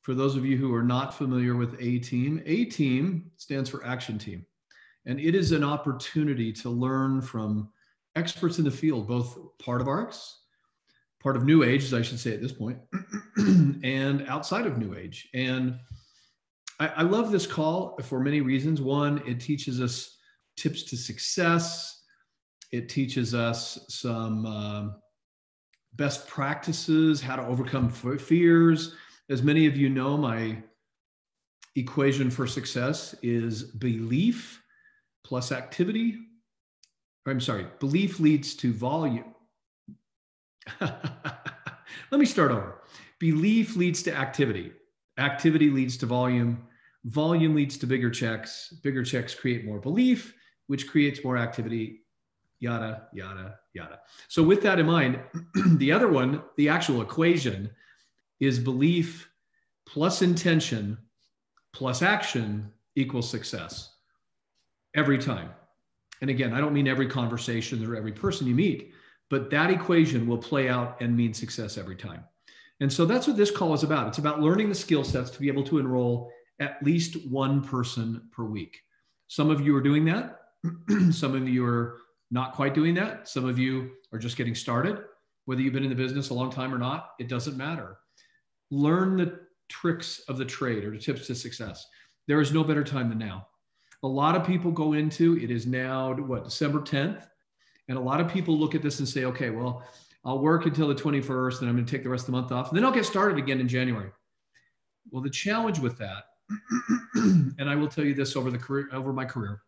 For those of you who are not familiar with A Team stands for Action Team. And it is an opportunity to learn from experts in the field, both part of ARIIX, part of NewAge, as I should say at this point, and outside of NewAge. And I love this call for many reasons. One, it teaches us tips to success. It teaches us some best practices, how to overcome fears. As many of you know, my equation for success is belief plus activity. I'm sorry, belief leads to volume. Let me start over. Belief leads to activity. Activity leads to volume. Volume leads to bigger checks. Bigger checks create more belief, which creates more activity, yada, yada, yada. So with that in mind, the other one, the actual equation, is belief plus intention plus action equals success every time. And again, I don't mean every conversation or every person you meet, but that equation will play out and mean success every time. And so that's what this call is about. It's about learning the skill sets to be able to enroll at least one person per week. Some of you are doing that. Some of you are not quite doing that. Some of you are just getting started. Whether you've been in the business a long time or not, it doesn't matter. Learn the tricks of the trade or the tips to success. There is no better time than now. A lot of people go into, it is now, what, December 10th? And a lot of people look at this and say, okay, well, I'll work until the 21st and I'm going to take the rest of the month off. And then I'll get started again in January. Well, the challenge with that, and I will tell you this over my career,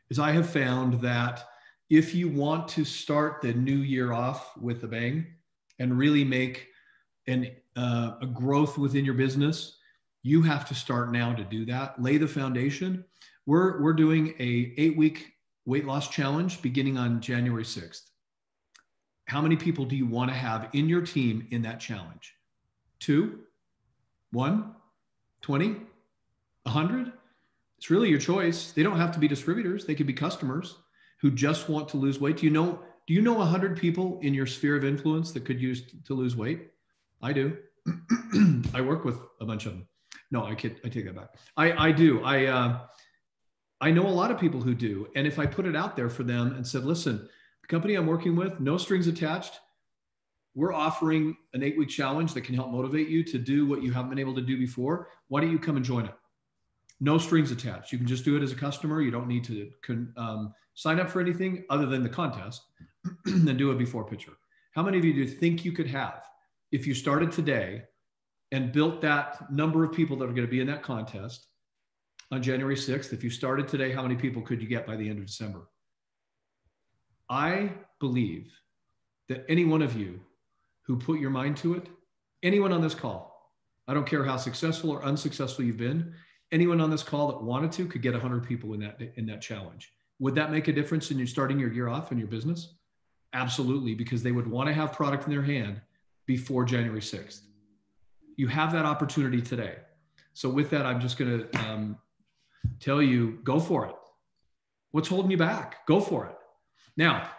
is I have found that if you want to start the new year off with a bang and really make a growth within your business, you have to start now to do that. Lay the foundation. We're doing a 8-week weight loss challenge beginning on January 6th. How many people do you want to have in your team in that challenge? 2, 1, 20, 100? It's really your choice. They don't have to be distributors. They could be customers who just want to lose weight. Do you know 100 people in your sphere of influence that could use to lose weight? I do. I work with a bunch of them. No, I take that back. I do. I know a lot of people who do. And if I put it out there for them and said, listen, the company I'm working with, no strings attached, we're offering an 8-week challenge that can help motivate you to do what you haven't been able to do before. Why don't you come and join it? No strings attached. You can just do it as a customer. You don't need to sign up for anything other than the contest and do a before picture. How many of you do you think you could have if you started today and built that number of people that are going to be in that contest on January 6th? If you started today, how many people could you get by the end of December? I believe that any one of you who put your mind to it, anyone on this call, I don't care how successful or unsuccessful you've been, anyone on this call that wanted to could get 100 people in that challenge. Would that make a difference in you starting your year off in your business? Absolutely, because they would want to have product in their hand before January 6th. You have that opportunity today. So with that, I'm just going to tell you, go for it. What's holding you back? Go for it. Now,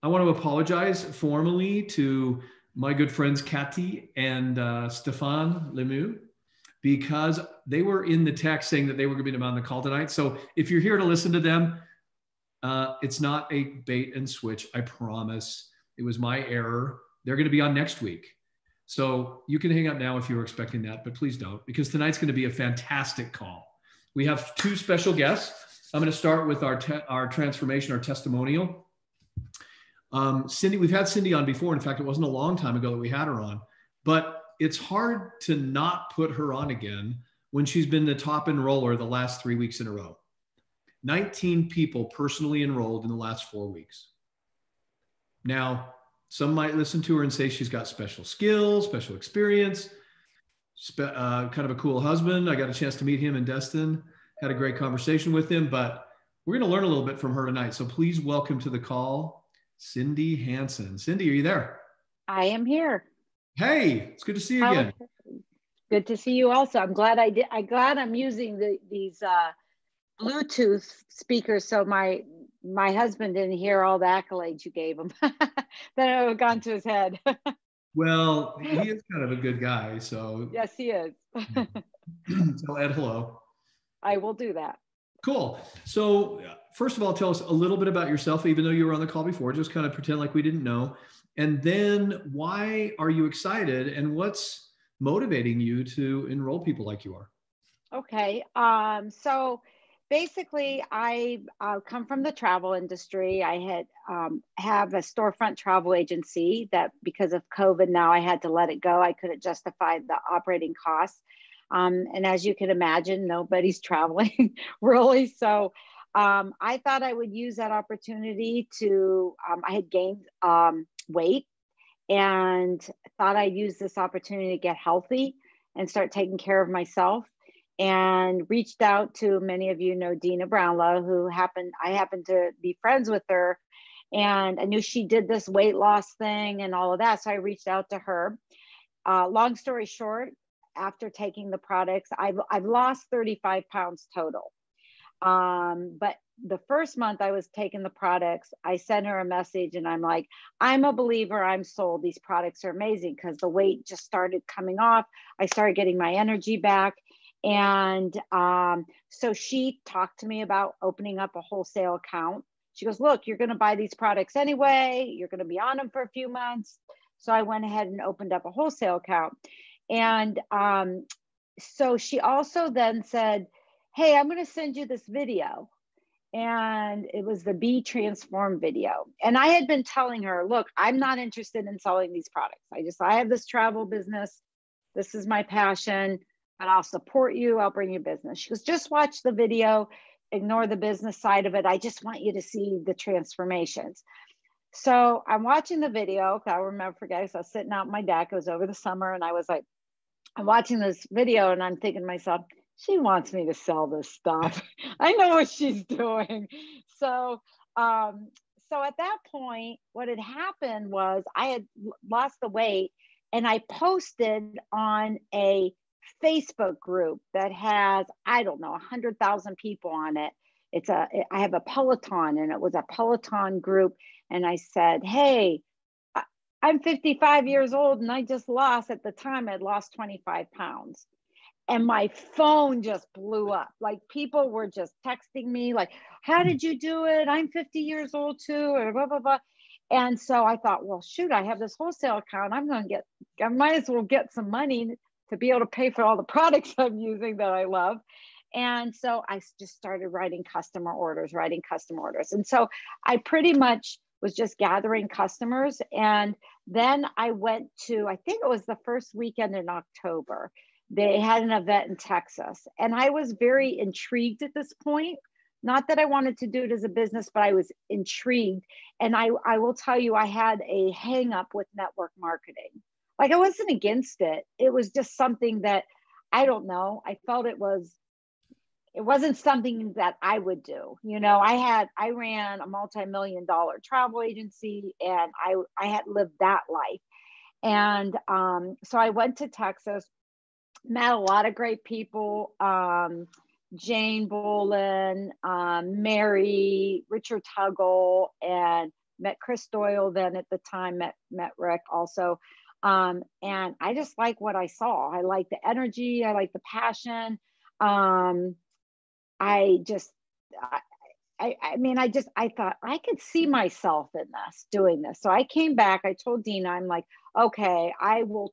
I want to apologize formally to my good friends, Cathy and Stéphane Lemieux, because they were in the text saying that they were going to be on the call tonight. So if you're here to listen to them, it's not a bait and switch. I promise. It was my error. They're going to be on next week. So you can hang up now if you were expecting that, but please don't, because tonight's going to be a fantastic call. We have 2 special guests. I'm going to start with our transformation, our testimonial. Cyndi, we've had Cyndi on before. In fact, it wasn't a long time ago that we had her on, but it's hard to not put her on again when she's been the top enroller the last 3 weeks in a row. 19 people personally enrolled in the last 4 weeks. Now, some might listen to her and say she's got special skills, special experience, kind of a cool husband. I got a chance to meet him in Destin, had a great conversation with him, but we're going to learn a little bit from her tonight. So please welcome to the call, Cyndi Hansen. Cyndi, are you there? I am here. Hey, it's good to see you again. Good to see you also. I'm glad I'm using these Bluetooth speakers so my husband didn't hear all the accolades you gave him. Then it would have gone to his head. Well, he is kind of a good guy. So Yes, he is. tell Ed hello. I will do that. Cool. So, first of all, tell us a little bit about yourself, even though you were on the call before, just kind of pretend like we didn't know. And then, why are you excited and what's motivating you to enroll people like you are? Okay. So basically, I come from the travel industry. I had have a storefront travel agency that because of COVID now I had to let it go. I couldn't justify the operating costs. And as you can imagine, nobody's traveling really. So I thought I would use that opportunity to, I had gained weight and thought I'd use this opportunity to get healthy and start taking care of myself. And reached out to, many of you know Dina Brownlow, who I happened to be friends with her, and I knew she did this weight loss thing and all of that. So I reached out to her. Long story short, after taking the products, I've lost 35 pounds total. But the first month I was taking the products, I sent her a message and I'm like, I'm a believer, I'm sold. These products are amazing because the weight just started coming off. I started getting my energy back. And so she talked to me about opening up a wholesale account. She goes, look, you're going to buy these products anyway. You're going to be on them for a few months. So I went ahead and opened up a wholesale account. And so she also then said, hey, I'm going to send you this video. And it was the Be Transformed video. And I had been telling her, look, I'm not interested in selling these products. I have this travel business. This is my passion, but I'll support you. I'll bring you business. She goes, just watch the video, ignore the business side of it. I just want you to see the transformations. So I'm watching the video. I'll never forget. So I was sitting out on my deck. It was over the summer. And I was like, I'm watching this video and I'm thinking to myself, she wants me to sell this stuff. I know what she's doing. So at that point, what had happened was I had lost the weight and I posted on a Facebook group that has, I don't know, 100,000 people on it. I have a Peloton and it was a Peloton group. And I said, hey, I'm 55 years old and I just lost, at the time I'd lost 25 pounds. And my phone just blew up. Like people were just texting me like, how did you do it? I'm 50 years old too, or blah, blah, blah. And so I thought, well, shoot, I have this wholesale account. I might as well get some money to be able to pay for all the products I'm using that I love. And so I just started writing customer orders. And so I pretty much was just gathering customers. And then I went to, I think it was the first weekend in October, they had an event in Texas. And I was very intrigued at this point. Not that I wanted to do it as a business, but I was intrigued. And I will tell you, I had a hang up with network marketing. Like I wasn't against it. It was just something that, I don't know, I felt it wasn't something that I would do. You know, I ran a multi-million-dollar travel agency and I had lived that life. And so I went to Texas, met a lot of great people, Jane Bolin, Mary, Richard Tuggle, and met Chris Doyle then at the time, met Rick also. And I just like what I saw. I like the energy. I like the passion. I thought I could see myself in this, doing this. So I came back, I told Dina, I'm like, okay, I will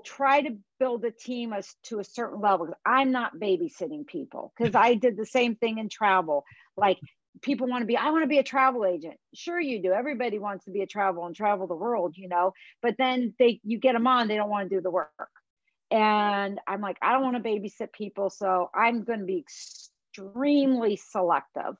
try to build a team to a certain level. I'm not babysitting people because I did the same thing in travel. Like people I want to be a travel agent. Sure you do. Everybody wants to be a travel and travel the world, you know, but then you get them on, they don't want to do the work. And I'm like, I don't want to babysit people. So I'm going to be extremely selective.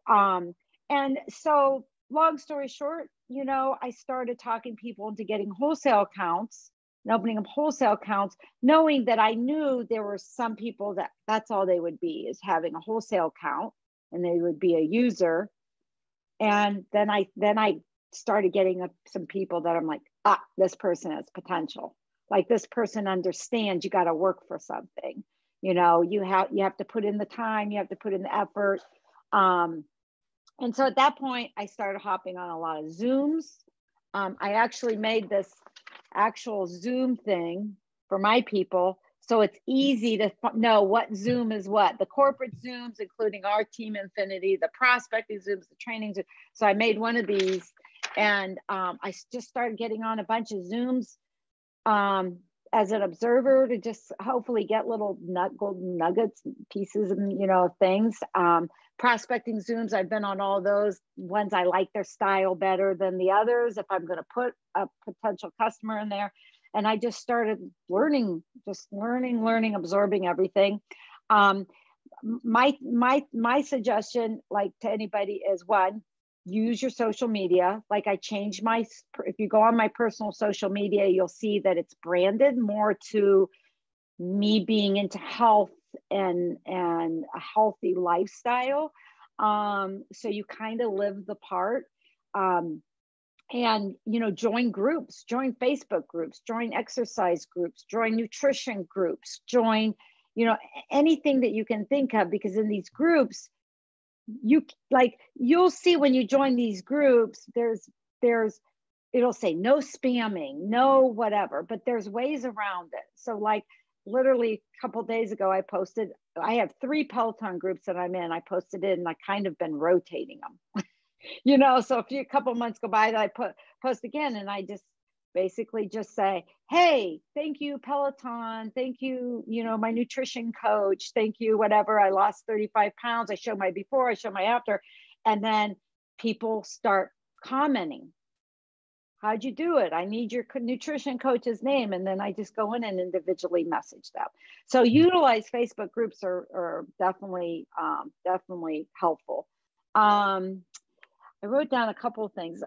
And so long story short, you know, I started talking people into getting wholesale accounts and opening up wholesale accounts, knowing that I knew there were some people that's all they would be, is having a wholesale account and they would be a user. And then I started getting some people that I'm like, this person has potential. Like this person understands you got to work for something. You know, you have to put in the time, you have to put in the effort. And so at that point, I started hopping on a lot of Zooms. I actually made this actual Zoom thing for my people. So it's easy to know what Zoom is what. The corporate Zooms, including our Team Infinity, the prospecting Zooms, the training Zooms. So I made one of these, and I just started getting on a bunch of Zooms as an observer to just hopefully get little golden nuggets, pieces, and things. Prospecting Zooms, I've been on all those ones. I like their style better than the others if I'm going to put a potential customer in there. And I just started learning, absorbing everything. My suggestion, like to anybody, is one, use your social media. Like I changed if you go on my personal social media, you'll see that it's branded more to me being into health and a healthy lifestyle. So you kind of live the part. And join groups, join Facebook groups, join exercise groups, join nutrition groups, join anything that you can think of, because in these groups you'll see when you join these groups, it'll say no spamming, no whatever, but there's ways around it. So like literally a couple of days ago, I have 3 Peloton groups that I'm in. I posted it and I kind of been rotating them. So a couple months go by, that I post again, and I just basically just say, hey, thank you, Peloton. Thank you, my nutrition coach. Thank you, whatever. I lost 35 pounds. I show my before, I show my after. And then people start commenting. How'd you do it? I need your nutrition coach's name. And then I just go in and individually message them. So utilize Facebook groups are definitely helpful. I wrote down a couple of things.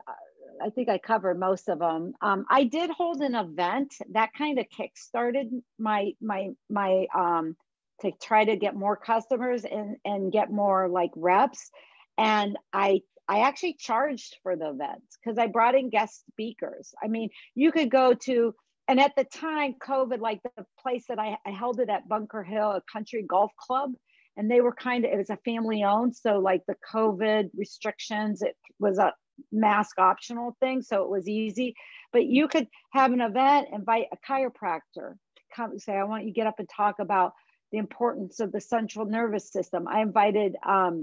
I think I covered most of them. I did hold an event that kind of kickstarted my to try to get more customers and get more like reps. And I actually charged for the event because I brought in guest speakers. I mean, you could go to, and at the time, COVID, like the place that I held it at Bunker Hill, a country golf club. And they were it was a family owned. So like the COVID restrictions, it was a mask optional thing. So it was easy, but you could have an event, invite a chiropractor to come say, I want you to get up and talk about the importance of the central nervous system. I invited a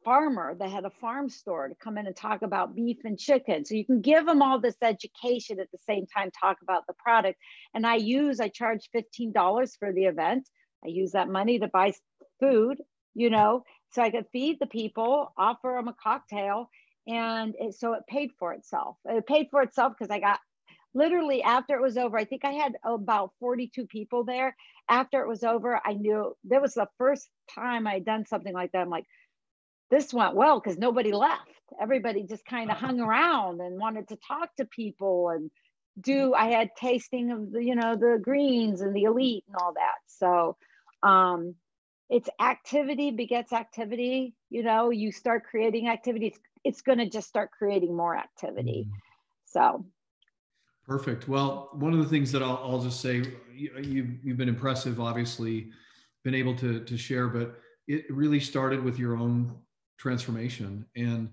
farmer that had a farm store to come in and talk about beef and chicken. So you can give them all this education at the same time, talk about the product. And I charge $15 for the event. I use that money to buy food, so I could feed the people, offer them a cocktail. And so it paid for itself. It paid for itself because I got literally after it was over, I think I had about 42 people there. After it was over, I knew that was the first time I'd done something like that. I'm like, this went well because nobody left. Everybody just kind of hung around and wanted to talk to people and I had tasting of the greens and the elite and all that. So it's activity begets activity. You start creating activity, it's going to just start creating more activity. So perfect. Well, one of the things that I'll just say, you've been impressive, obviously been able to share, but it really started with your own transformation. And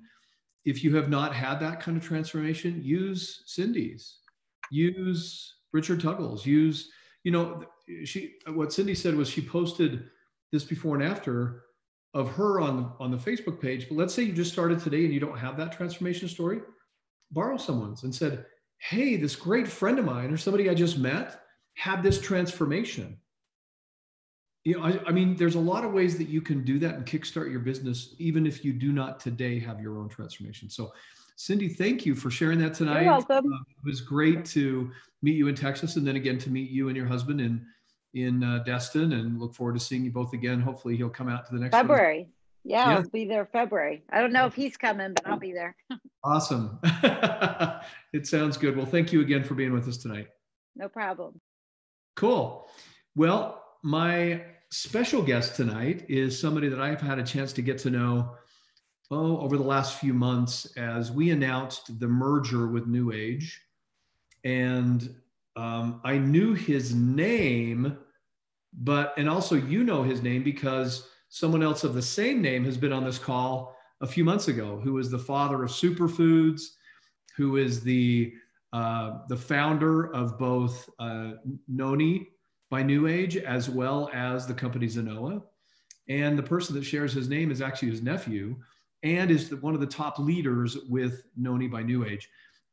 if you have not had that kind of transformation, use Cyndi's. Use Richard Tuggle's. What Cyndi said was she posted this before and after of her on the Facebook page. But let's say you just started today and you don't have that transformation story, borrow someone's and said, hey, this great friend of mine or somebody I just met had this transformation. I mean, there's a lot of ways that you can do that and kickstart your business, even if you do not today have your own transformation. So Cyndi, thank you for sharing that tonight. You're welcome. It was great to meet you in Texas and then again to meet you and your husband in Destin, and look forward to seeing you both again. Hopefully he'll come out to the next February. one. Yeah, I'll be there February. I don't know if he's coming, but I'll be there. Awesome. It sounds good. Well, thank you again for being with us tonight. No problem. Cool. Well, my special guest tonight is somebody that I've had a chance to get to know over the last few months as we announced the merger with NewAge. And I knew his name, and also his name because someone else of the same name has been on this call a few months ago, who is the father of superfoods, who is the the founder of both Noni by NewAge, as well as the company Zenoa. And the person that shares his name is actually his nephew, and is one of the top leaders with Noni by NewAge.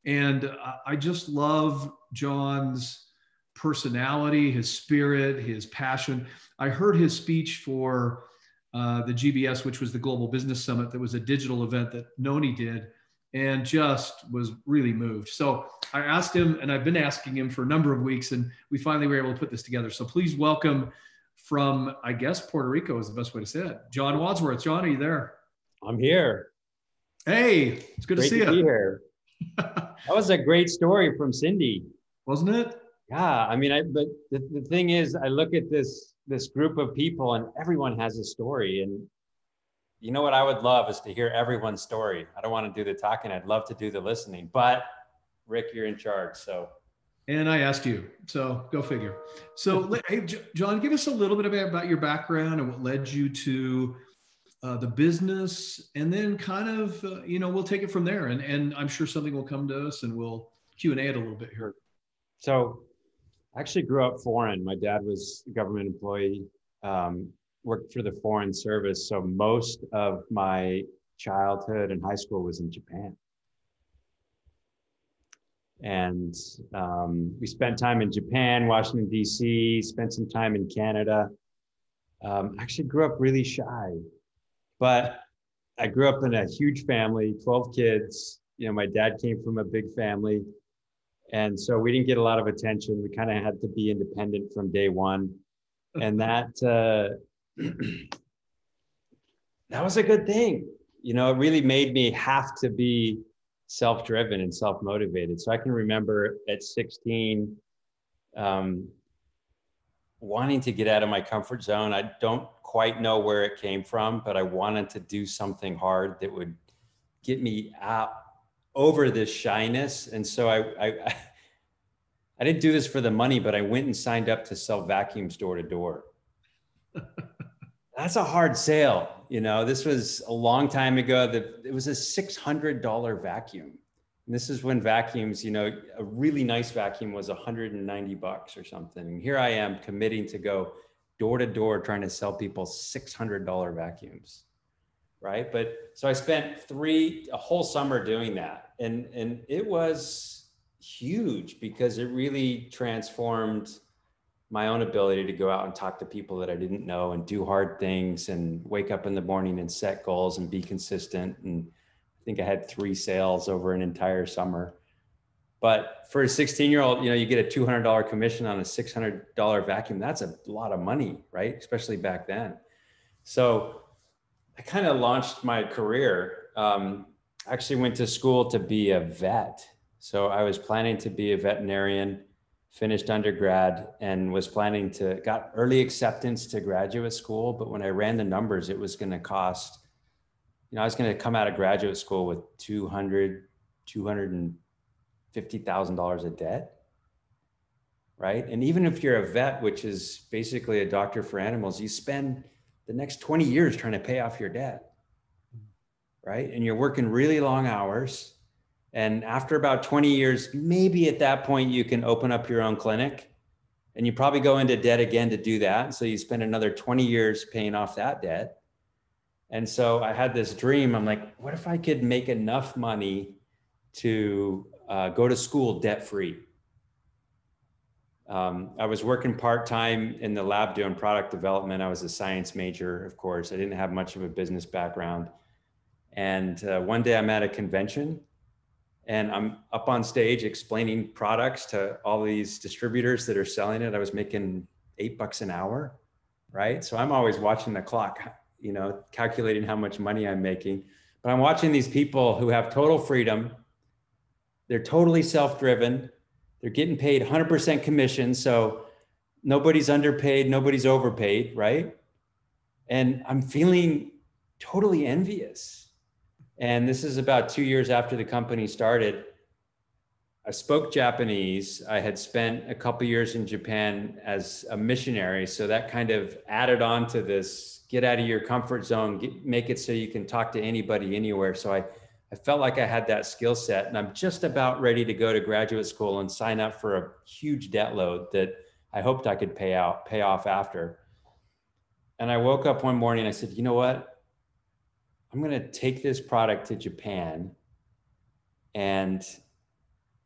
And I just love John's personality, his spirit, his passion. I heard his speech for the GBS, which was the Global Business Summit. That was a digital event that Noni did, and just was really moved. So I asked him, and I've been asking him for a number of weeks, and we finally were able to put this together. So please welcome from, I guess, Puerto Rico is the best way to say it, John Wadsworth. John, are you there? I'm here. Hey, it's good to see you. Great to be here. That was a great story from Cyndi. Wasn't it? Yeah, I mean, but the thing is, I look at this group of people and everyone has a story. And you know what I would love is to hear everyone's story. I don't want to do the talking. I'd love to do the listening, but Rick, you're in charge, so. And I asked you, so go figure. So hey, John, give us a little bit about your background and what led you to the business, and then kind of, we'll take it from there. And I'm sure something will come to us and we'll Q&A it a little bit here. So I actually grew up foreign. My dad was a government employee, worked for the Foreign Service. So most of my childhood and high school was in Japan. And we spent time in Japan, Washington, D.C., spent some time in Canada. Actually grew up really shy, but I grew up in a huge family, 12 kids. My dad came from a big family. And so we didn't get a lot of attention. We kind of had to be independent from day one. And that was a good thing. It really made me have to be self-driven and self-motivated. So I can remember at 16, wanting to get out of my comfort zone. I don't quite know where it came from, but I wanted to do something hard that would get me out over this shyness. And so I didn't do this for the money, but I went and signed up to sell vacuums door to door. That's a hard sale. This was a long time ago. It was a $600 vacuum. And this is when vacuums, a really nice vacuum was $190 or something. And here I am committing to go door to door, trying to sell people $600 vacuums. Right. But so I spent a whole summer doing that. And it was huge because it really transformed my own ability to go out and talk to people that I didn't know and do hard things and wake up in the morning and set goals and be consistent. And I think I had 3 sales over an entire summer. But for a 16-year-old, you get a $200 commission on a $600 vacuum. That's a lot of money, right? Especially back then. So I kind of launched my career. I actually went to school to be a vet. So I was planning to be a veterinarian, finished undergrad, and was planning got early acceptance to graduate school. But when I ran the numbers, it was going to cost, I was going to come out of graduate school with $250,000 of debt. Right. And even if you're a vet, which is basically a doctor for animals, you spend the next 20 years trying to pay off your debt. Right. And you're working really long hours. And after about 20 years, maybe at that point, you can open up your own clinic, and you probably go into debt again to do that. So you spend another 20 years paying off that debt. And so I had this dream. I'm like, what if I could make enough money to go to school debt-free? I was working part-time in the lab doing product development. I was a science major, of course. I didn't have much of a business background. And one day I'm at a convention, and I'm up on stage explaining products to all these distributors that are selling it. I was making $8 an hour, right? So I'm always watching the clock, calculating how much money I'm making. But I'm watching these people who have total freedom. They're totally self-driven. They're getting paid 100% commission. So nobody's underpaid, nobody's overpaid, right? And I'm feeling totally envious. And this is about 2 years after the company started. I spoke Japanese. I had spent a couple years in Japan as a missionary. So that kind of added on to this, get out of your comfort zone, make it so you can talk to anybody anywhere. So I I felt like I had that skill set, and I'm just about ready to go to graduate school and sign up for a huge debt load that I hoped I could pay off after. And I woke up one morning and I said, you know what? I'm going to take this product to Japan and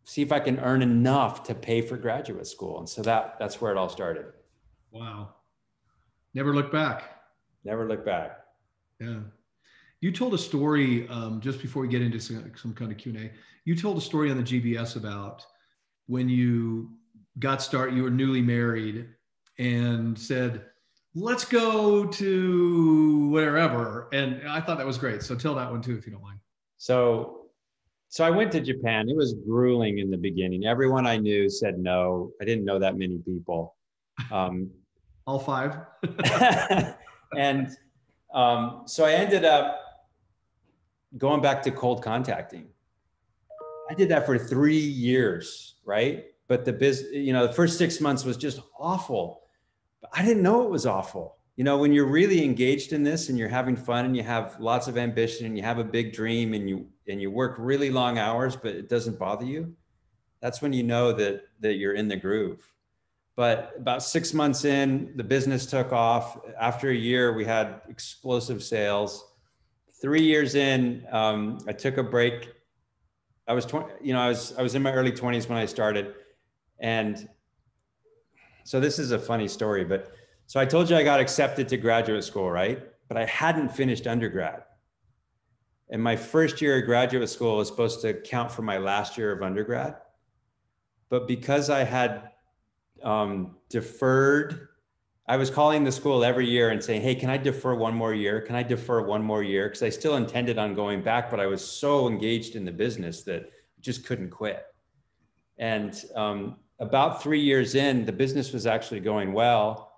see if I can earn enough to pay for graduate school. And so that's where it all started. Wow. Never look back. Never look back. Yeah. You told a story just before we get into some kind of Q&A. You told a story on the GBS about when you got started, you were newly married and said, let's go to wherever. And I thought that was great. So tell that one too, if you don't mind. So I went to Japan. It was grueling in the beginning. Everyone I knew said no. I didn't know that many people. All five. And so I ended up going back to cold contacting. I did that for 3 years, right? But the first 6 months was just awful. But I didn't know it was awful. When you're really engaged in this and you're having fun and you have lots of ambition and you have a big dream and you work really long hours, but it doesn't bother you, that's when you know that you're in the groove. But about 6 months in, the business took off. After a year, we had explosive sales. 3 years in, I took a break. I was 20, I was in my early 20s when I started. And so this is a funny story, so I told you I got accepted to graduate school, right? But I hadn't finished undergrad. And my first year of graduate school was supposed to count for my last year of undergrad. But because I had deferred, I was calling the school every year and saying, hey, can I defer one more year? Can I defer one more year? Because I still intended on going back, but I was so engaged in the business that I just couldn't quit. And about 3 years in, the business was actually going well.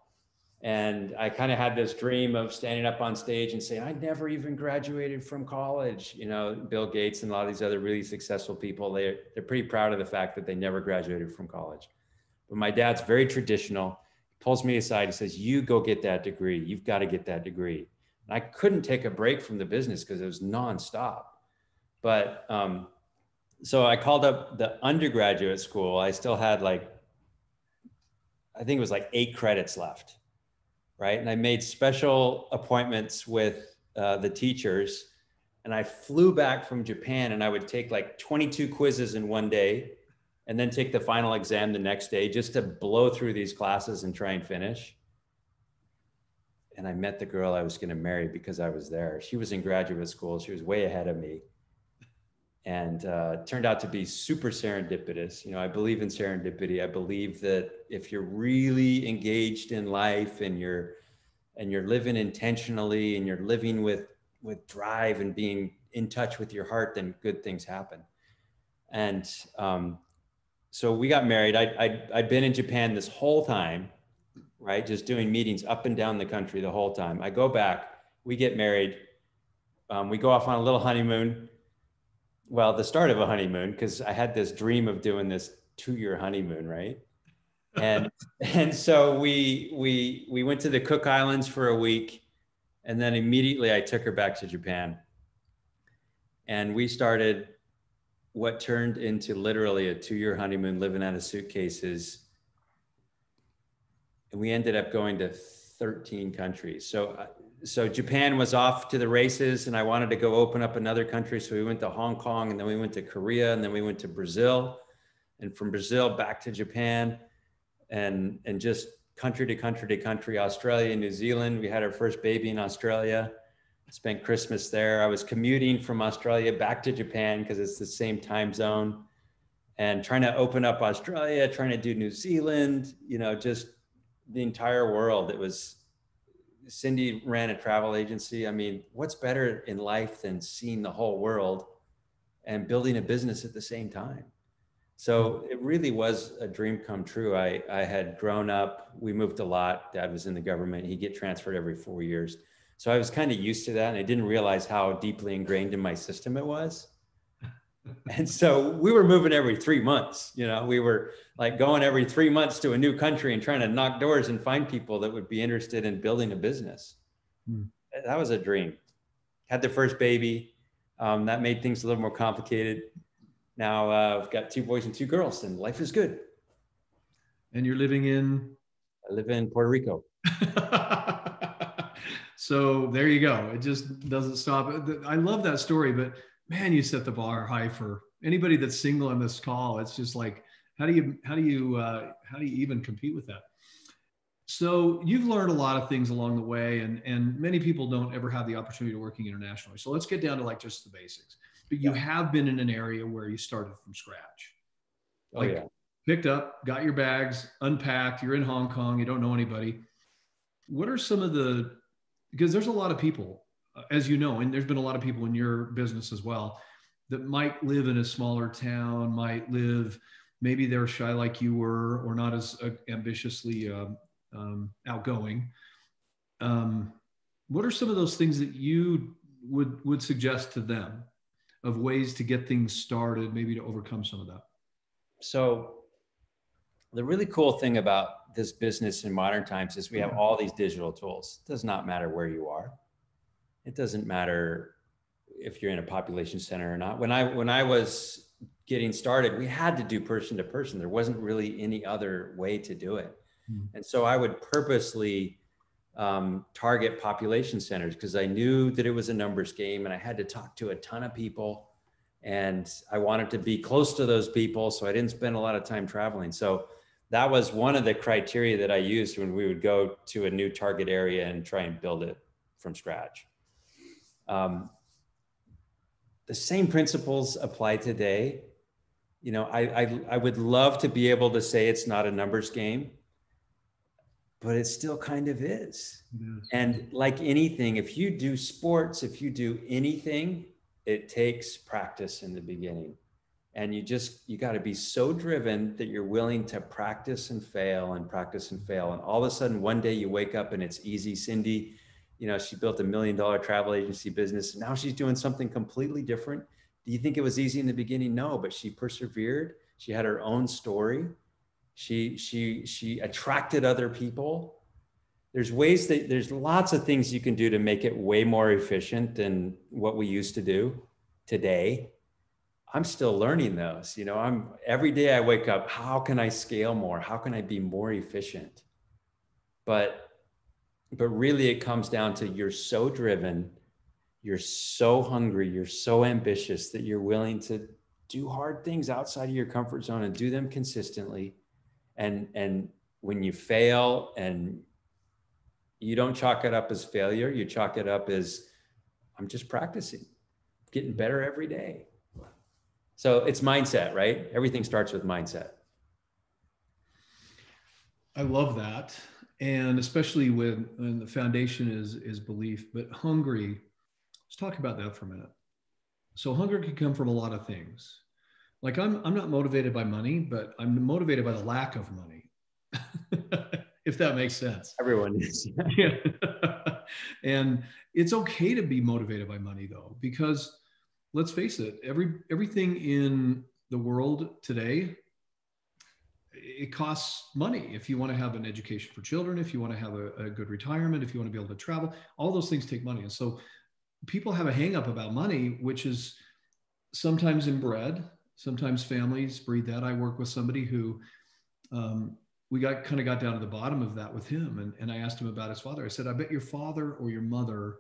And I kind of had this dream of standing up on stage and saying, I never even graduated from college. Bill Gates and a lot of these other really successful people, they're pretty proud of the fact that they never graduated from college. But my dad's very traditional. He pulls me aside and says, you go get that degree. You've got to get that degree. And I couldn't take a break from the business because it was nonstop. But so I called up the undergraduate school. I still had I think it was 8 credits left. Right. And I made special appointments with the teachers, and I flew back from Japan, and I would take 22 quizzes in one day and then take the final exam the next day just to blow through these classes and try and finish. And I met the girl I was going to marry because I was there. She was in graduate school. She was way ahead of me. And it turned out to be super serendipitous. I believe in serendipity. I believe that if you're really engaged in life and you're living intentionally and you're living with drive and being in touch with your heart, then good things happen. And so we got married. I'd been in Japan this whole time, right? Just doing meetings up and down the country the whole time. I go back, we get married. We go off on a little honeymoon. Well, the start of a honeymoon, because I had this dream of doing this 2-year honeymoon, right? And so we went to the Cook Islands for a week, and then immediately I took her back to Japan. And we started what turned into literally a 2-year honeymoon, living out of suitcases. And we ended up going to 13 countries. So Japan was off to the races, and I wanted to go open up another country. So we went to Hong Kong, and then we went to Korea, and then we went to Brazil, and from Brazil back to Japan, and just country to country to country, Australia, New Zealand. We had our first baby in Australia, spent Christmas there. I was commuting from Australia back to Japan because it's the same time zone, and trying to open up Australia, trying to do New Zealand, just the entire world. It was, Cyndi ran a travel agency. I mean, what's better in life than seeing the whole world and building a business at the same time? So it really was a dream come true. I had grown up, we moved a lot. Dad was in the government. He'd get transferred every 4 years. So I was kind of used to that. And I didn't realize how deeply ingrained in my system it was. And so we were moving every 3 months. We were going every 3 months to a new country and trying to knock doors and find people that would be interested in building a business. That was a dream. Had the first baby. That made things a little more complicated. Now I've got 2 boys and 2 girls, and life is good. And you're living in? I live in Puerto Rico. So there you go. It just doesn't stop. I love that story, but man, you set the bar high for anybody that's single on this call. It's just like, how do you even compete with that? So you've learned a lot of things along the way, and many people don't ever have the opportunity to working internationally. So let's get down to like just the basics. But you have been in an area where you started from scratch. Like picked up, got your bags, unpacked, you're in Hong Kong, you don't know anybody. What are some of because there's a lot of people, as you know, and there's been a lot of people in your business as well, that might live in a smaller town, might live, maybe they're shy like you were, or not as ambitiously outgoing. What are some of those things that you would suggest to them of ways to get things started, maybe to overcome some of that? So the really cool thing about this business in modern times is we have all these digital tools. It does not matter where you are. It doesn't matter if you're in a population center or not. When I was getting started, we had to do person to person. There wasn't really any other way to do it. And so I would purposely target population centers because I knew that it was a numbers game and I had to talk to a ton of people and I wanted to be close to those people. So I didn't spend a lot of time traveling. So that was one of the criteria that I used when we would go to a new target area and try and build it from scratch. The same principles apply today. You know, I would love to be able to say it's not a numbers game, but it still kind of is. Yes. And like anything, if you do sports, if you do anything, it takes practice in the beginning. And you got to be so driven that you're willing to practice and fail and practice and fail. And all of a sudden, one day you wake up and it's easy. Cyndi, you know, she built $1 million travel agency business. Now she's doing something completely different. Do you think it was easy in the beginning? No, but she persevered. She had her own story. She attracted other people. There's lots of things you can do to make it way more efficient than what we used to do today. I'm still learning those. You know, every day I wake up, how can I scale more? How can I be more efficient? But really it comes down to you're so driven, you're so hungry, you're so ambitious that you're willing to do hard things outside of your comfort zone and do them consistently. And when you fail and you don't chalk it up as failure, you chalk it up as I'm just practicing, getting better every day. So it's mindset, right? Everything starts with mindset. I love that. And especially when the foundation is belief, but hungry, let's talk about that for a minute. So hunger can come from a lot of things. Like I'm not motivated by money, but I'm motivated by the lack of money, if that makes sense. Everyone is. Yeah. And it's okay to be motivated by money though, because let's face it, everything in the world today, it costs money. If you want to have an education for children, if you want to have a good retirement, if you want to be able to travel, all those things take money. And so people have a hang up about money, which is sometimes inbred. Sometimes families breed that. I work with somebody who we got down to the bottom of that with him. And I asked him about his father. I said, I bet your father or your mother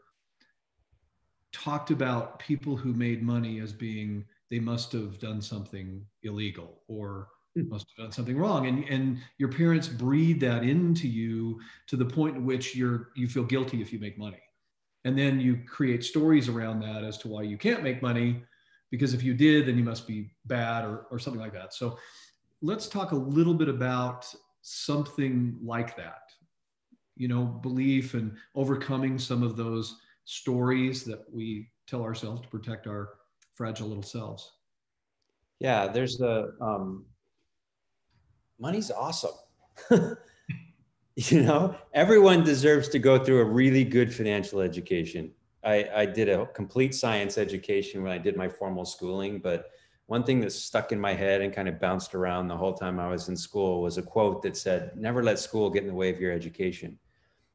talked about people who made money as being, they must have done something illegal or must have done something wrong. And your parents breed that into you to the point in which you feel guilty if you make money. And then you create stories around that as to why you can't make money, because if you did, then you must be bad or something like that. So let's talk a little bit about something like that, you know, belief and overcoming some of those stories that we tell ourselves to protect our fragile little selves. Yeah, there's money's awesome. You know, everyone deserves to go through a really good financial education. I did a complete science education when I did my formal schooling, but one thing that stuck in my head and kind of bounced around the whole time I was in school was a quote that said, never let school get in the way of your education,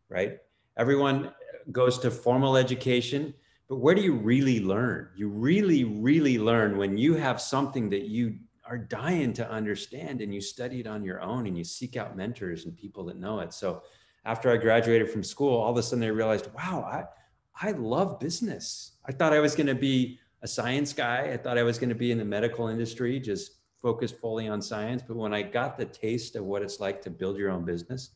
right? Everyone goes to formal education, But where do you really learn? You really, really learn when you have something that you are dying to understand and you study it on your own and you seek out mentors and people that know it. So after I graduated from school, all of a sudden I realized, wow, I love business. I thought I was going to be a science guy. I thought I was going to be in the medical industry, just focused fully on science. But when I got the taste of what it's like to build your own business,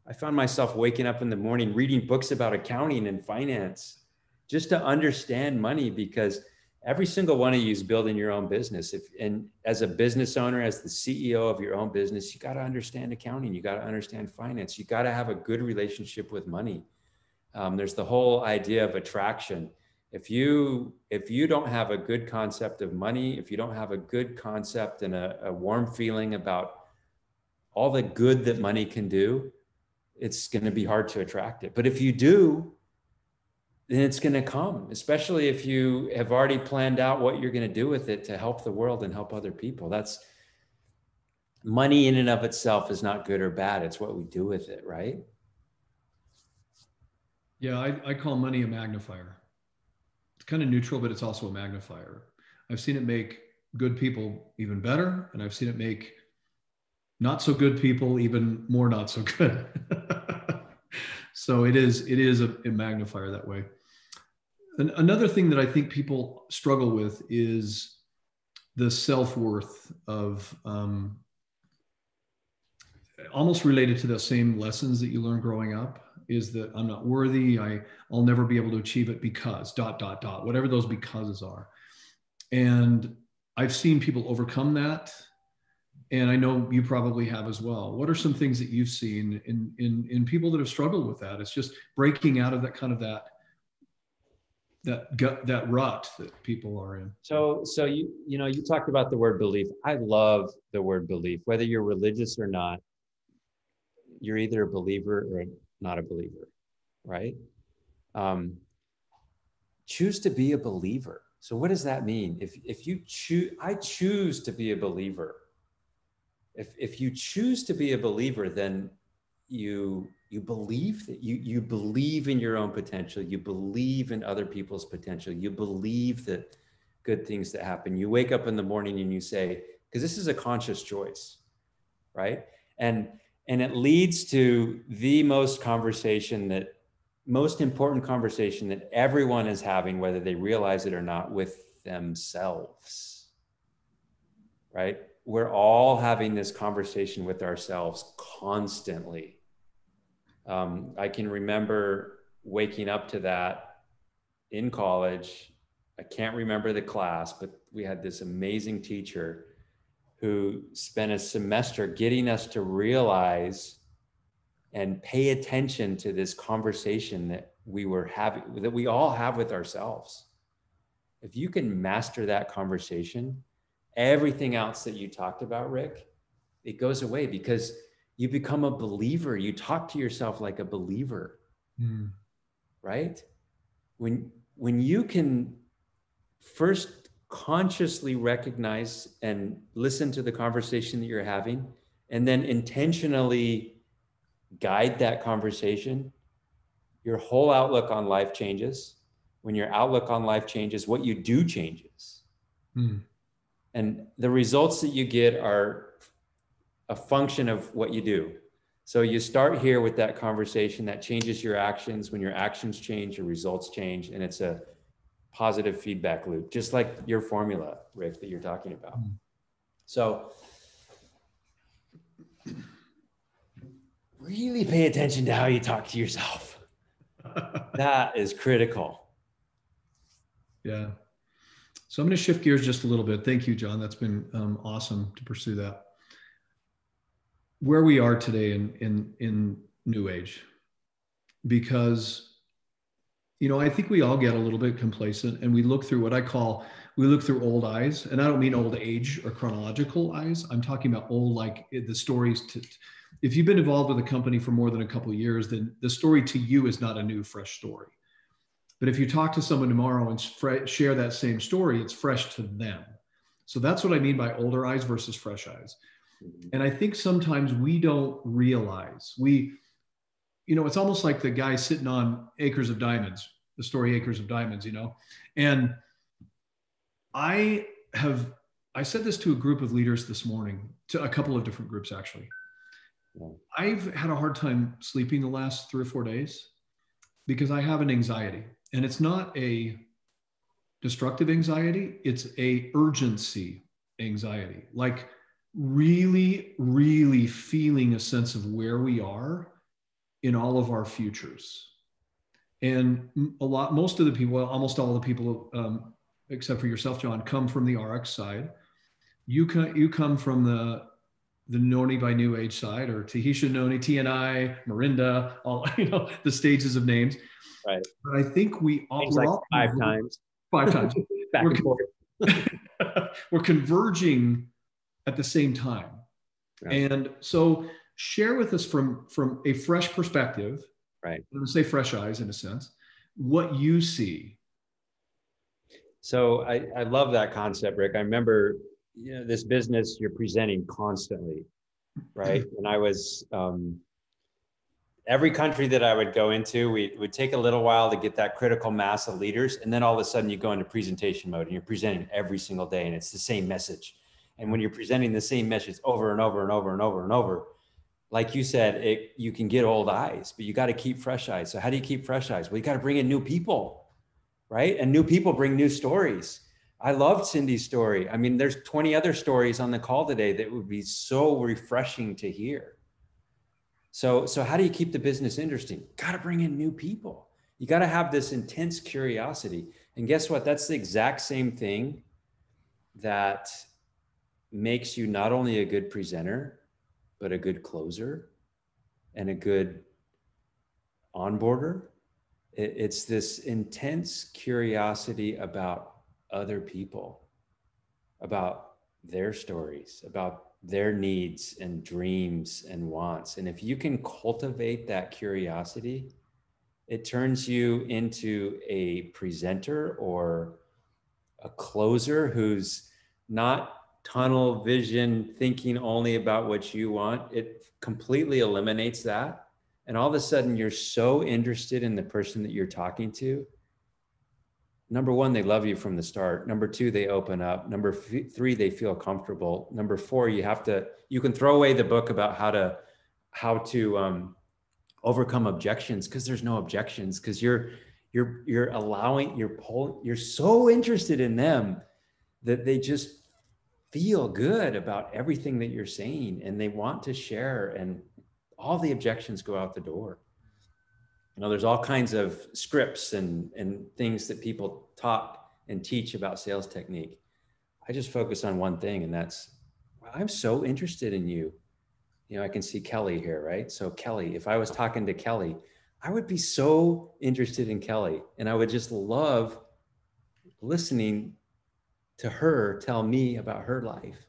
I found myself waking up in the morning, reading books about accounting and finance, just to understand money, because every single one of you is building your own business. And as a business owner, as the CEO of your own business, you got to understand accounting. You got to understand finance. You got to have a good relationship with money. There's the whole idea of attraction. If you don't have a good concept of money, if you don't have a good concept and a warm feeling about all the good that money can do, it's going to be hard to attract it. But if you do, then it's going to come, especially if you have already planned out what you're going to do with it to help the world and help other people. That's money in and of itself is not good or bad. It's what we do with it, right? Yeah, I call money a magnifier. It's kind of neutral, but it's also a magnifier. I've seen it make good people even better, and I've seen it make not so good people even more not so good. So it is a magnifier that way. And another thing that I think people struggle with is the self-worth of almost related to the same lessons that you learn growing up, is that I'm not worthy, I'll never be able to achieve it because ... whatever those becauses are. And I've seen people overcome that. And I know you probably have as well. What are some things that you've seen in people that have struggled with that? It's just breaking out of that kind of that rut that people are in. So you talked about the word belief. I love the word belief. Whether you're religious or not, you're either a believer or not a believer, right? Choose to be a believer. So what does that mean? If you choose, I choose to be a believer. If you choose to be a believer, then you believe that you believe in your own potential. You believe in other people's potential. You believe that good things that happen. You wake up in the morning and you say, because this is a conscious choice, right? And it leads to the most important conversation that everyone is having, whether they realize it or not, with themselves, right? We're all having this conversation with ourselves constantly. I can remember waking up to that in college. I can't remember the class, but we had this amazing teacher who spent a semester getting us to realize and pay attention to this conversation that we were having, that we all have with ourselves. If you can master that conversation, everything else that you talked about, Rick, it goes away because you become a believer. You talk to yourself like a believer, right? When you can first consciously recognize and listen to the conversation that you're having, and then intentionally guide that conversation, your whole outlook on life changes. When your outlook on life changes, what you do changes. And the results that you get are a function of what you do. So you start here with that conversation that changes your actions. When your actions change, your results change, and it's a positive feedback loop, just like your formula, Rick, that you're talking about. So really pay attention to how you talk to yourself. That is critical. Yeah. So I'm going to shift gears just a little bit. Thank you, John. That's been awesome to pursue that. Where we are today in NewAge, because, I think we all get a little bit complacent and we look through we look through old eyes. And I don't mean old age or chronological eyes. I'm talking about old, like the stories if you've been involved with a company for more than a couple of years, then the story to you is not a new, fresh story. But if you talk to someone tomorrow and share that same story, it's fresh to them. So that's what I mean by older eyes versus fresh eyes. And I think sometimes we don't realize it's almost like the guy sitting on acres of diamonds, the story Acres of Diamonds, and I said this to a group of leaders this morning, to a couple of different groups actually. Yeah. I've had a hard time sleeping the last 3 or 4 days because I have an anxiety, and it's not a destructive anxiety. It's a urgency anxiety, like really, really feeling a sense of where we are in all of our futures. And most of the people, well, almost all of the people, except for yourself, John, come from the ARIIX side. You come from the Noni by NewAge side, or Tahisha, Noni, TNI, Marinda, all, the stages of names. Right. But I think we're like all 5 times. 5 times. Back and forth. We're converging at the same time. Right. And so share with us from a fresh perspective, right? I'm going to say fresh eyes in a sense, what you see. So I love that concept, Rick. I remember, this business you're presenting constantly, right? And I was, every country that I would go into, we would take a little while to get that critical mass of leaders. And then all of a sudden you go into presentation mode and you're presenting every single day and it's the same message. And when you're presenting the same message over and over and over and over and over, like you said, you can get old eyes, but you got to keep fresh eyes. So how do you keep fresh eyes? Well, you got to bring in new people, right? And new people bring new stories. I loved Cyndi's story. I mean, there's 20 other stories on the call today that would be so refreshing to hear. So how do you keep the business interesting? Got to bring in new people. You got to have this intense curiosity. And guess what? That's the exact same thing that makes you not only a good presenter, but a good closer and a good onboarder. It's this intense curiosity about other people, about their stories, about their needs and dreams and wants. And if you can cultivate that curiosity, it turns you into a presenter or a closer who's not tunnel vision, thinking only about what you want. It completely eliminates that. And all of a sudden you're so interested in the person that you're talking to. Number one, they love you from the start. Number two, they open up. Number three, they feel comfortable. Number four, you can throw away the book about how to overcome objections, because there's no objections, because you're so interested in them that they just feel good about everything that you're saying and they want to share, and all the objections go out the door. There's all kinds of scripts and things that people talk and teach about sales technique. I just focus on one thing, and that's, I'm so interested in you. I can see Kelly here, right? So Kelly, if I was talking to Kelly, I would be so interested in Kelly, and I would just love listening to her tell me about her life,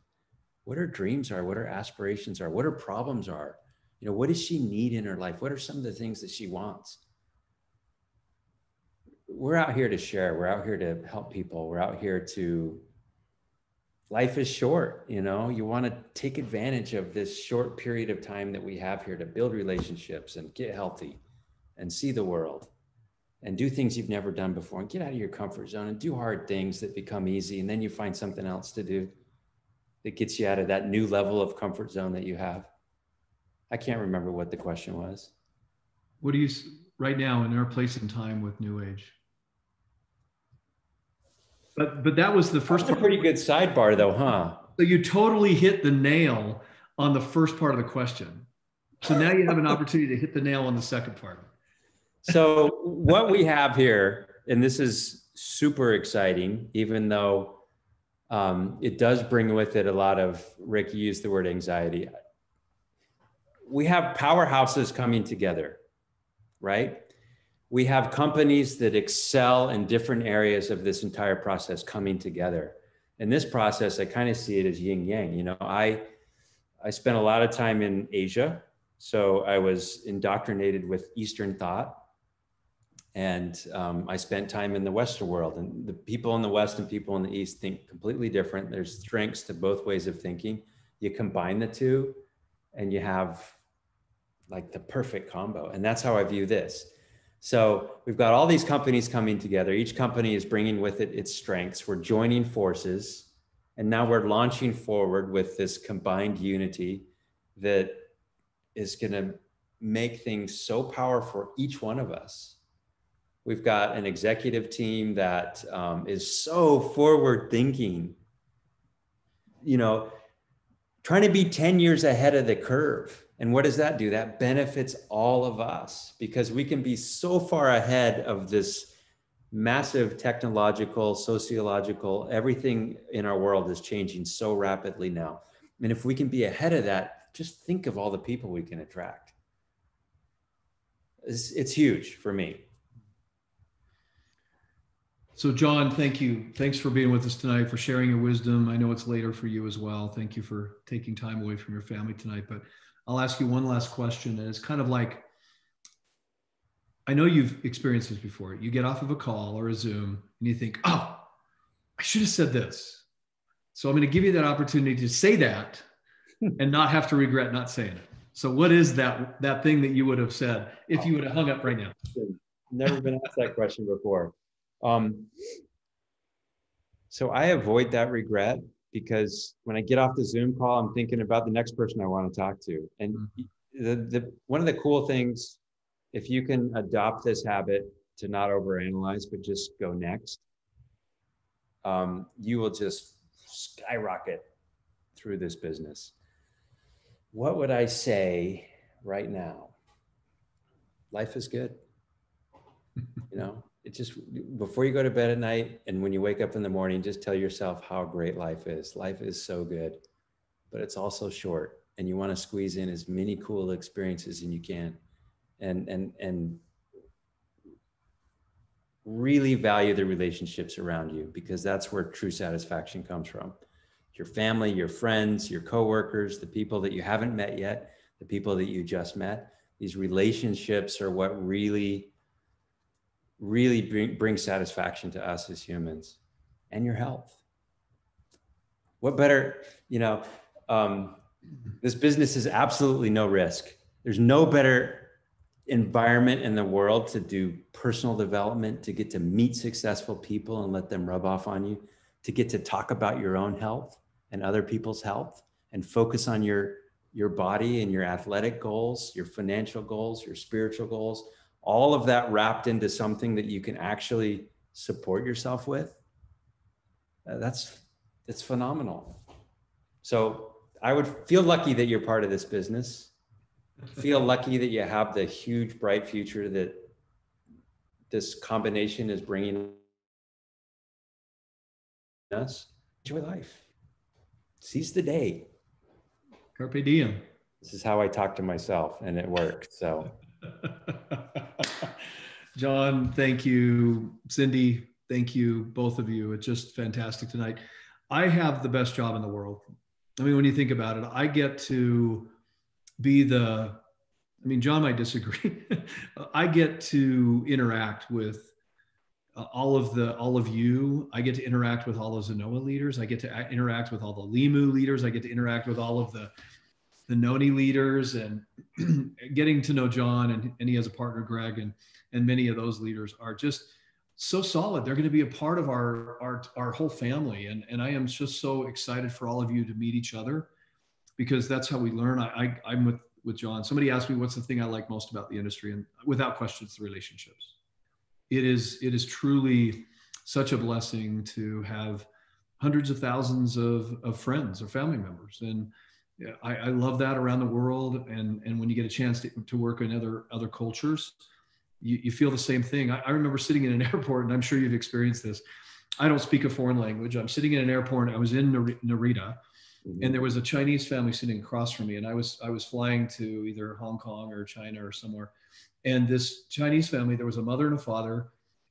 what her dreams are, what her aspirations are, what her problems are. What does she need in her life? What are some of the things that she wants? We're out here to share. We're out here to help people. We're out here life is short. You want to take advantage of this short period of time that we have here to build relationships and get healthy and see the world and do things you've never done before, and get out of your comfort zone and do hard things that become easy. And then you find something else to do that gets you out of that new level of comfort zone that you have. I can't remember what the question was. What do you, right now in our place and time with NewAge? But that was the first part. A pretty good sidebar though, huh? So you totally hit the nail on the first part of the question. So now you have an opportunity to hit the nail on the second part. So what we have here, and this is super exciting, even though it does bring with it a lot of, Rick, you used the word anxiety. We have powerhouses coming together, right? We have companies that excel in different areas of this entire process coming together. In this process, I kind of see it as yin yang. I spent a lot of time in Asia. So I was indoctrinated with Eastern thought. And I spent time in the Western world, and the people in the West and people in the East think completely different. There's strengths to both ways of thinking. You combine the two and you have like the perfect combo. And that's how I view this. So we've got all these companies coming together. Each company is bringing with it its strengths. We're joining forces. And now we're launching forward with this combined unity that is going to make things so powerful for each one of us. We've got an executive team that is so forward thinking, you know, trying to be 10 years ahead of the curve. And what does that do? That benefits all of us because we can be so far ahead of this massive technological, sociological, everything in our world is changing so rapidly now. And if we can be ahead of that, just think of all the people we can attract. It's huge for me. So John, thank you. Thanks for being with us tonight, for sharing your wisdom. I know it's later for you as well. Thank you for taking time away from your family tonight, but I'll ask you one last question. And it's kind of like, I know you've experienced this before. You get off of a call or a Zoom and you think, oh, I should have said this. So I'm going to give you that opportunity to say that and not have to regret not saying it. So what is that thing that you would have said if you would have hung up right now? Never been asked that question before. So I avoid that regret because when I get off the Zoom call, I'm thinking about the next person I want to talk to. And one of the cool things, if you can adopt this habit to not overanalyze, but just go next, you will just skyrocket through this business. What would I say right now? Life is good. You know, it just, before you go to bed at night and when you wake up in the morning, just tell yourself how great life is. Life is so good, but it's also short and you want to squeeze in as many cool experiences as you can. And really value the relationships around you because that's where true satisfaction comes from. Your family, your friends, your coworkers, the people that you haven't met yet, the people that you just met. These relationships are what really bring satisfaction to us as humans. And your health. What better, this business is absolutely no risk. There's no better environment in the world to do personal development, to get to meet successful people and let them rub off on you, to get to talk about your own health and other people's health and focus on your body and your athletic goals, your financial goals, your spiritual goals, all of that wrapped into something that you can actually support yourself with. That's phenomenal. So I would feel lucky that you're part of this business. Feel lucky that you have the huge, bright future that this combination is bringing us. Enjoy life. Seize the day. Carpe diem. This is how I talk to myself, and it worked. So, John, thank you. Cyndi, thank you, both of you. It's just fantastic tonight. I have the best job in the world. I mean, when you think about it, I get to be John might disagree. I get to interact with all of you. I get to interact with all of the NOAA leaders. I get to interact with all the LIMU leaders. I get to interact with all of the NONI leaders, and getting to know John and he has a partner, Greg, and many of those leaders are just so solid. They're going to be a part of our whole family. And I am just so excited for all of you to meet each other because that's how we learn. I'm with John. Somebody asked me, what's the thing I like most about the industry? And without question, it's the relationships. It is truly such a blessing to have hundreds of thousands of friends or family members. And I love that around the world. And when you get a chance to work in other cultures, you feel the same thing. I remember sitting in an airport, and I'm sure you've experienced this. I don't speak a foreign language. I'm sitting in an airport. I was in Narita, and there was a Chinese family sitting across from me. And I was flying to either Hong Kong or China or somewhere. And this Chinese family, there was a mother and a father,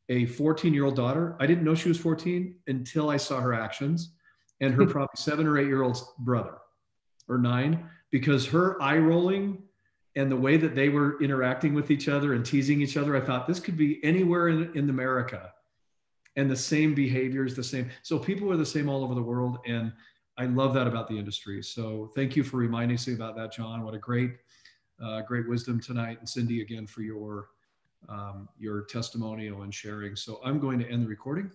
a 14-year-old daughter. I didn't know she was 14 until I saw her actions, and her probably 7 or 8-year-old brother, or 9, because her eye rolling and the way that they were interacting with each other and teasing each other, I thought this could be anywhere in America. And the same behaviors, the same. So people are the same all over the world. And I love that about the industry. So thank you for reminding us about that, John. What a great wisdom tonight. And Cyndi, again, for your your testimonial and sharing. So I'm going to end the recording,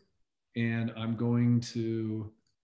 and I'm going to